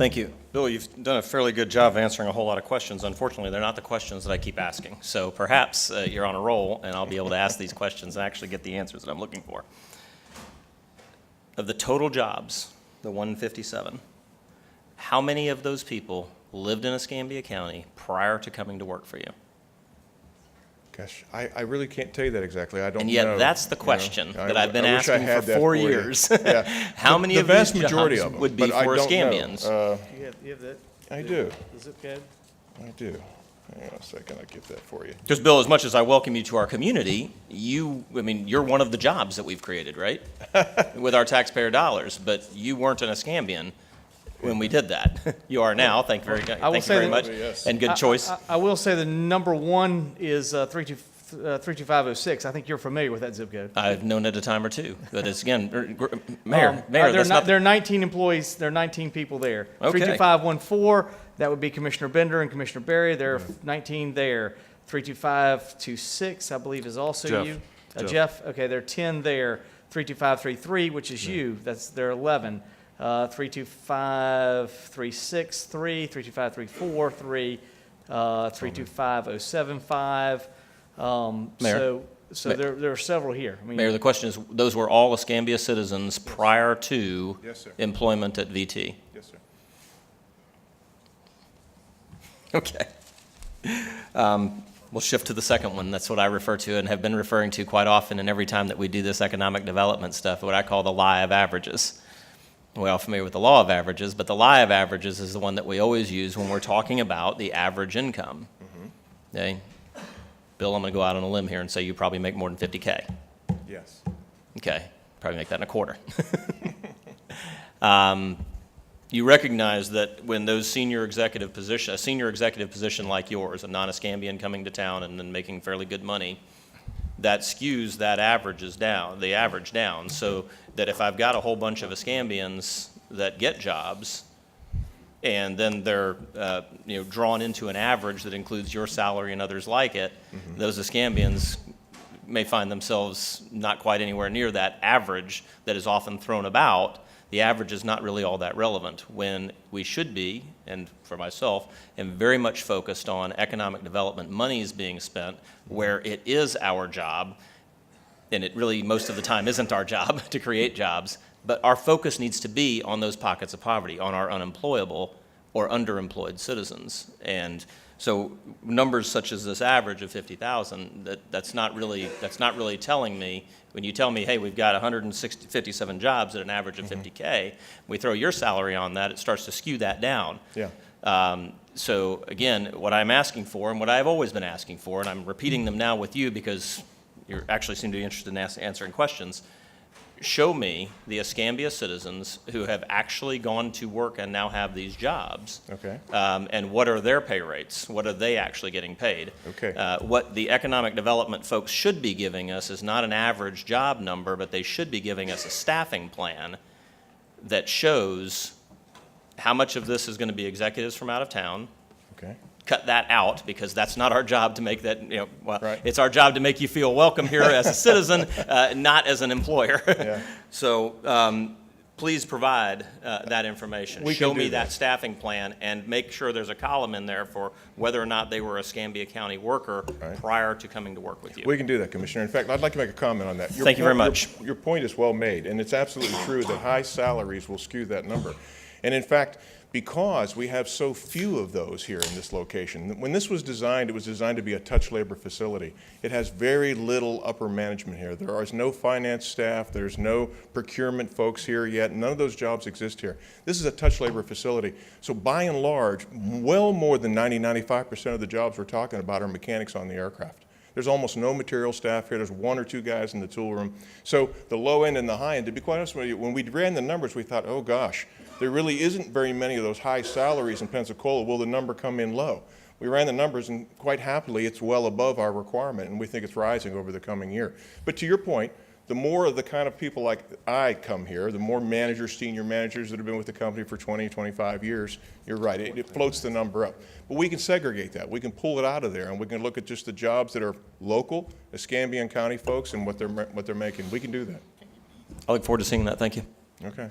Thank you. Bill, you've done a fairly good job of answering a whole lot of questions. Unfortunately, they're not the questions that I keep asking. So perhaps you're on a roll, and I'll be able to ask these questions and actually get the answers that I'm looking for. Of the total jobs, the 157, how many of those people lived in Escambia County prior to coming to work for you? Gosh, I really can't tell you that exactly. I don't know. And yet that's the question that I've been I wish I asking had for that 4 you. years. Yeah. How many the of vast these majority jobs of them would be but I for don't know. Escambians? You have that? I do. The zip code? I do. Hang on a second. I'll get that for you. Because, Bill, as much as I welcome you to our community, you're one of the jobs that we've created, right? With our taxpayer dollars, but you weren't an Escambian when we did that. You are now. Thank you very much. Yes. And good choice. I will say the number one is 32506. I think you're familiar with that zip code. I've known it a time or two. But it's, again, Mayor, that's not there are 19 employees. There are 19 people there. Okay. 32514, that would be Commissioner Bender and Commissioner Berry. There are 19 there. 32526, I believe, is also Jeff. you. Jeff, okay, there are 10 there. 32533, which is you, there are 11. 32536, 3, 32534, 3, 325075. Mayor? So there are several here. I mean, Mayor, the question is, those were all Escambia citizens prior to Yes, sir. employment at VT? Yes, sir. Okay. We'll shift to the second one. That's what I refer to and have been referring to quite often, and every time that we do this economic development stuff, what I call the lie of averages. We're all familiar with the law of averages, but the lie of averages is the one that we always use when we're talking about the average income. Okay? Bill, I'm going to go out on a limb here and say you probably make more than 50K. Yes. Okay, probably make that in a quarter. You recognize that when those a senior executive position like yours, a non-Escambian coming to town and then making fairly good money, that skews the average down, so that if I've got a whole bunch of Escambians that get jobs, and then they're drawn into an average that includes your salary and others like it, those Escambians may find themselves not quite anywhere near that average that is often thrown about. The average is not really all that relevant when we should be, and for myself, am very much focused on economic development monies being spent where it is our job, and it really most of the time isn't our job to create jobs, but our focus needs to be on those pockets of poverty, on our unemployable or underemployed citizens. And so numbers such as this average of 50,000, that's not really telling me, when you tell me, hey, we've got 157 jobs at an average of 50K, we throw your salary on that, it starts to skew that down. Yeah. So again, what I'm asking for and what I've always been asking for, and I'm repeating them now with you because you actually seem to be interested in answering questions, show me the Escambia citizens who have actually gone to work and now have these jobs. Okay. And what are their pay rates? What are they actually getting paid? Okay. What the economic development folks should be giving us is not an average job number, but they should be giving us a staffing plan that shows how much of this is going to be executives from out of town. Okay. Cut that out because that's not our job to make that, Right. It's our job to make you feel welcome here as a citizen, not as an employer. Yeah. So please provide that information. We Show can do me that that. staffing plan and make sure there's a column in there for whether or not they were a Escambia County worker Right. prior to coming to work with you. We can do that, Commissioner. In fact, I'd like to make a comment on that. Thank you very much. Your point is well made, and it's absolutely true that high salaries will skew that number. And in fact, because we have so few of those here in this location, when this was designed, it was designed to be a touch labor facility. It has very little upper management here. There is no finance staff. There's no procurement folks here yet. None of those jobs exist here. This is a touch labor facility. So by and large, well more than 95% of the jobs we're talking about are mechanics on the aircraft. There's almost no material staff here. There's 1 or 2 guys in the tool room. So the low end and the high end, to be quite honest with you, when we ran the numbers, we thought, oh gosh, there really isn't very many of those high salaries in Pensacola. Will the number come in low? We ran the numbers, and quite happily, it's well above our requirement, and we think it's rising over the coming year. But to your point, the more of the kind of people like I come here, the more managers, senior managers that have been with the company for 20, 25 years, you're right, it floats the number up. But we can segregate that. We can pull it out of there, and we can look at just the jobs that are local, Escambian County folks, and what they're making. We can do that. I look forward to seeing that. Thank you. Okay.